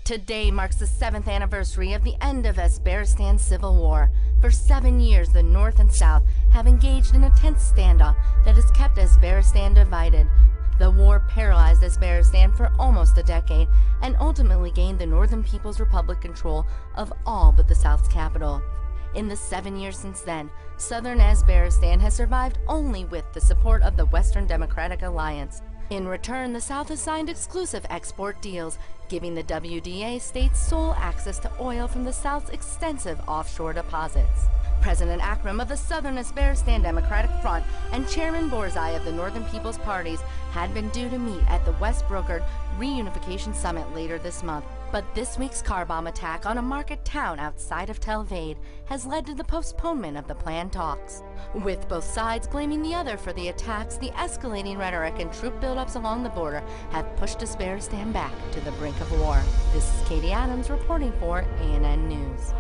Today marks the 7th anniversary of the end of Afghanistan's civil war. For 7 years, the North and South have engaged in a tense standoff that has kept Afghanistan divided. The war paralyzed Afghanistan for almost a decade and ultimately gained the Northern People's Republic control of all but the South's capital. In the 7 years since then, southern Afghanistan has survived only with the support of the Western Democratic Alliance. In return, the South has signed exclusive export deals, giving the WDA states sole access to oil from the South's extensive offshore deposits. President Akram of the Southern Afghanistan Democratic Front and Chairman Borzai of the Northern People's Parties had been due to meet at the West-brokered Reunification Summit later this month. But this week's car bomb attack on a market town outside of Tel Aviv has led to the postponement of the planned talks. With both sides blaming the other for the attacks, the escalating rhetoric and troop buildups along the border have pushed Afghanistan back to the brink of war. This is Katie Adams reporting for ANN News.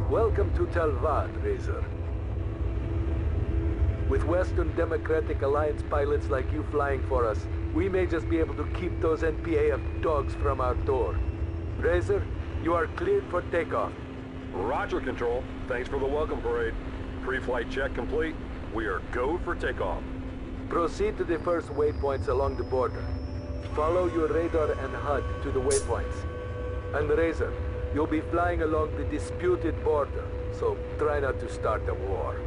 Welcome to Talvad, Razor. With Western Democratic Alliance pilots like you flying for us, we may just be able to keep those NPAF dogs from our door. Razor, you are cleared for takeoff. Roger, Control. Thanks for the welcome parade. Pre-flight check complete. We are go for takeoff. Proceed to the first waypoints along the border. Follow your radar and HUD to the waypoints. And Razor, you'll be flying along the disputed border, so try not to start a war.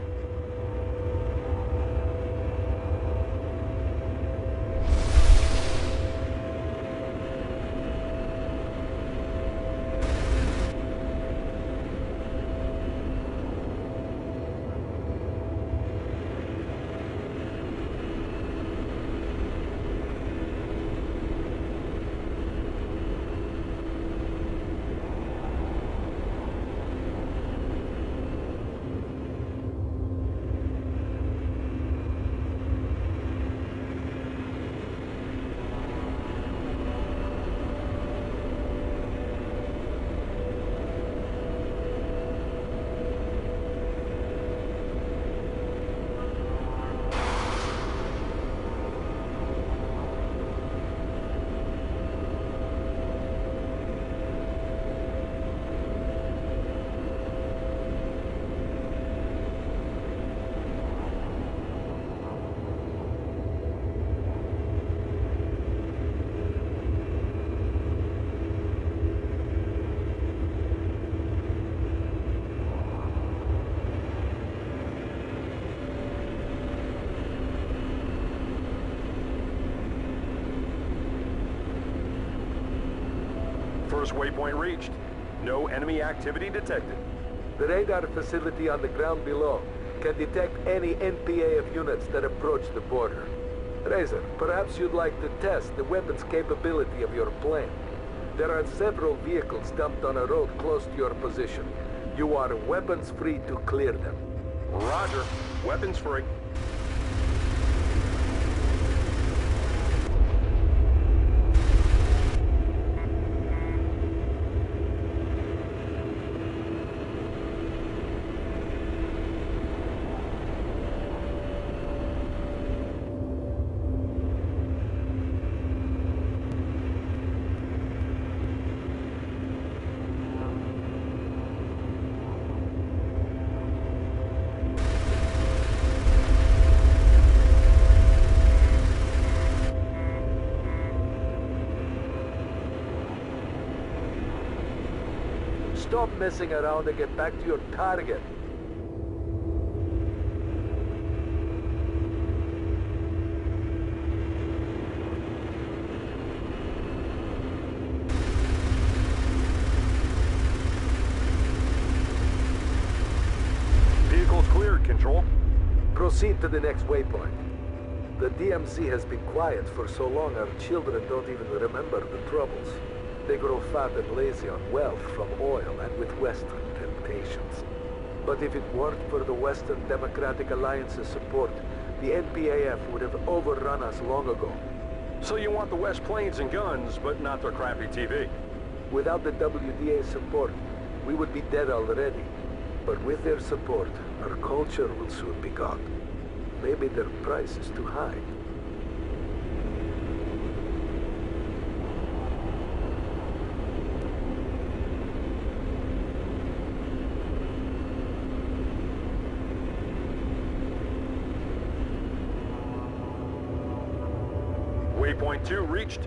First waypoint reached. No enemy activity detected. The radar facility on the ground below can detect any NPAF units that approach the border. Razor, perhaps you'd like to test the weapons capability of your plane. There are several vehicles dumped on a road close to your position. You are weapons free to clear them. Roger. Weapons free. Stop messing around and get back to your target. Vehicle's cleared, Control. Proceed to the next waypoint. The DMZ has been quiet for so long our children don't even remember the troubles. They grow fat and lazy on wealth from oil and with Western temptations. But if it weren't for the Western Democratic Alliance's support, the NPAF would have overrun us long ago. So you want the West planes and guns, but not their crappy TV? Without the WDA support, we would be dead already. But with their support, our culture will soon be gone. Maybe their price is too high. Waypoint 2 reached.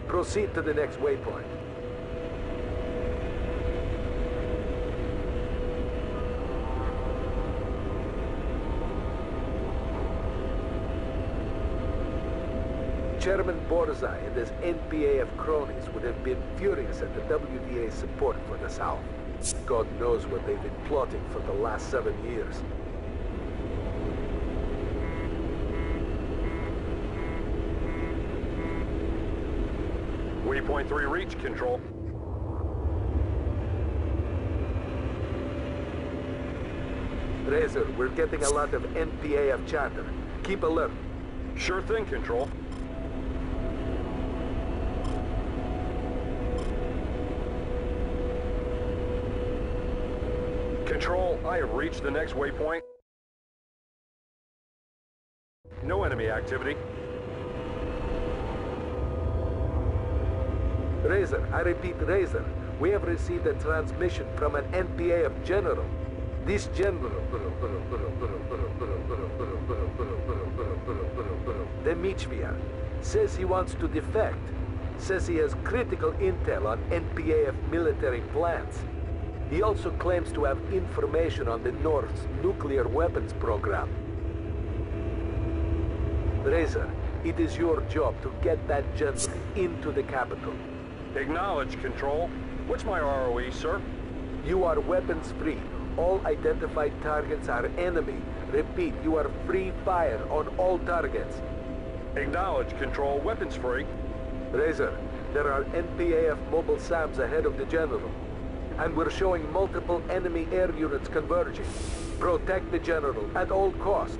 Proceed to the next waypoint. Chairman Borzai and his NPAF cronies would have been furious at the WDA's support for the South. God knows what they've been plotting for the last 7 years. Waypoint 3 reached, Control. Razor, we're getting a lot of NPAF chatter. Keep alert. Sure thing, Control. Control, I have reached the next waypoint. No enemy activity. Razor, I repeat, Razor. We have received a transmission from an NPAF general. This general, Demichvia, says he wants to defect. Says he has critical intel on NPAF military plans. He also claims to have information on the North's nuclear weapons program. Razor, it is your job to get that general into the capital. Acknowledge, Control. What's my ROE, sir? You are weapons free. All identified targets are enemy. Repeat, you are free fire on all targets. Acknowledge, Control. Weapons free. Razor, there are NPAF mobile SAMs ahead of the general. And we're showing multiple enemy air units converging. Protect the general at all costs.